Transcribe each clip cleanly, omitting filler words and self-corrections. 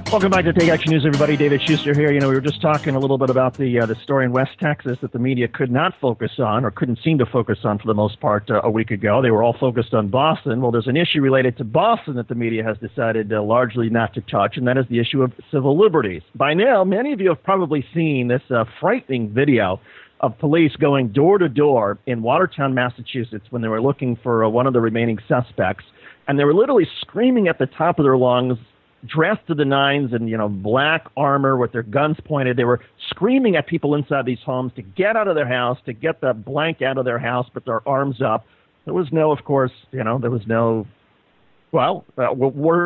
Welcome back to Take Action News, everybody. David Shuster here. We were just talking a little bit about the story in West Texas that the media could not focus on, or couldn't seem to focus on for the most part a week ago. They were all focused on Boston. Well, there's an issue related to Boston that the media has decided largely not to touch, and that is the issue of civil liberties. By now, many of you have probably seen this frightening video of police going door to door in Watertown, Massachusetts, when they were looking for one of the remaining suspects, and they were literally screaming at the top of their lungs, dressed to the nines in, black armor with their guns pointed. They were screaming at people inside these homes to get out of their house, to get the blank out of their house, put their arms up. There was no, of course, were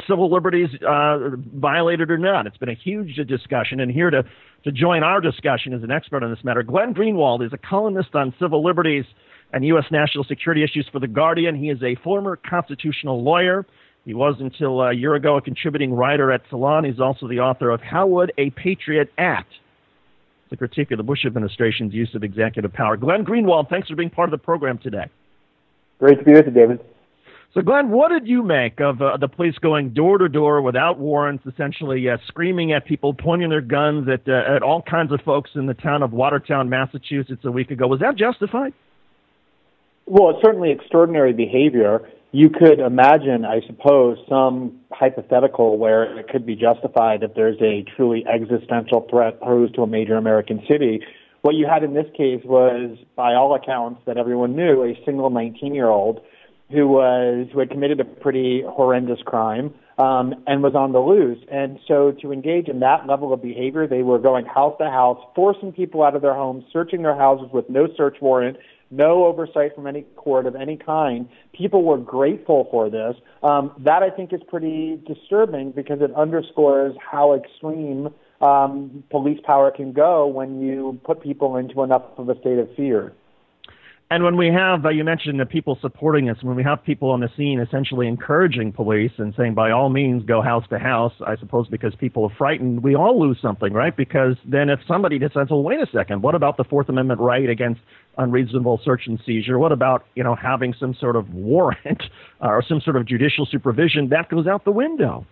civil liberties violated or not? It's been a huge discussion, and here to join our discussion is an expert on this matter. Glenn Greenwald is a columnist on civil liberties and U.S. national security issues for The Guardian. He is a former constitutional lawyer. He was, until a year ago, a contributing writer at Salon. He's also the author of How Would a Patriot Act? It's a critique of the Bush administration's use of executive power. Glenn Greenwald, thanks for being part of the program today. Great to be with you, David. So, Glenn, what did you make of the police going door to door without warrants, essentially screaming at people, pointing their guns at all kinds of folks in the town of Watertown, Massachusetts a week ago? Was that justified? Well, it's certainly extraordinary behavior. You could imagine, I suppose, some hypothetical where it could be justified if there's a truly existential threat posed to a major American city. What you had in this case was, by all accounts that everyone knew, a single 19-year-old who had committed a pretty horrendous crime and was on the loose. And so to engage in that level of behavior, they were going house to house, forcing people out of their homes, searching their houses with no search warrant, no oversight from any court of any kind. People were grateful for this. That, I think, is pretty disturbing because it underscores how extreme police power can go when you put people into enough of a state of fear. And when we have, you mentioned the people supporting us, when we have people on the scene essentially encouraging police and saying, by all means, go house to house, I suppose because people are frightened, we all lose something, right? Because then if somebody decides, well, wait a second, what about the Fourth Amendment right against unreasonable search and seizure? What about, having some sort of warrant or some sort of judicial supervision? That goes out the window.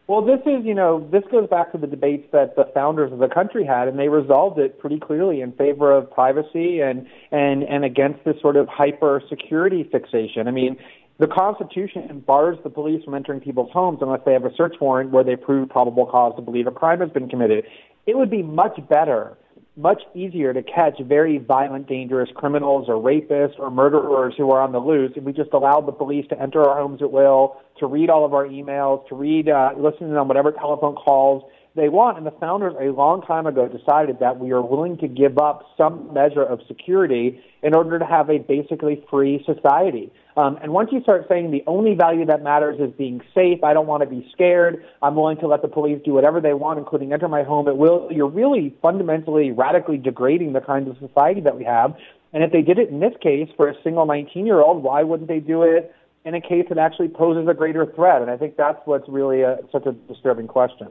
Well, this goes back to the debates that the founders of the country had, and they resolved it pretty clearly in favor of privacy and against this sort of hyper-security fixation. I mean, the Constitution bars the police from entering people's homes unless they have a search warrant where they prove probable cause to believe a crime has been committed. It would be much better, much easier to catch very violent, dangerous criminals or rapists or murderers who are on the loose if we just allowed the police to enter our homes at will, to read all of our emails, to listen on whatever telephone calls they want. And the founders a long time ago decided that we are willing to give up some measure of security in order to have a basically free society. And once you start saying the only value that matters is being safe, I don't want to be scared, I'm willing to let the police do whatever they want, including enter my home at will, you're really fundamentally, radically degrading the kind of society that we have. And if they did it in this case for a single 19-year-old, why wouldn't they do it in a case that actually poses a greater threat? And I think that's what's really such a disturbing question.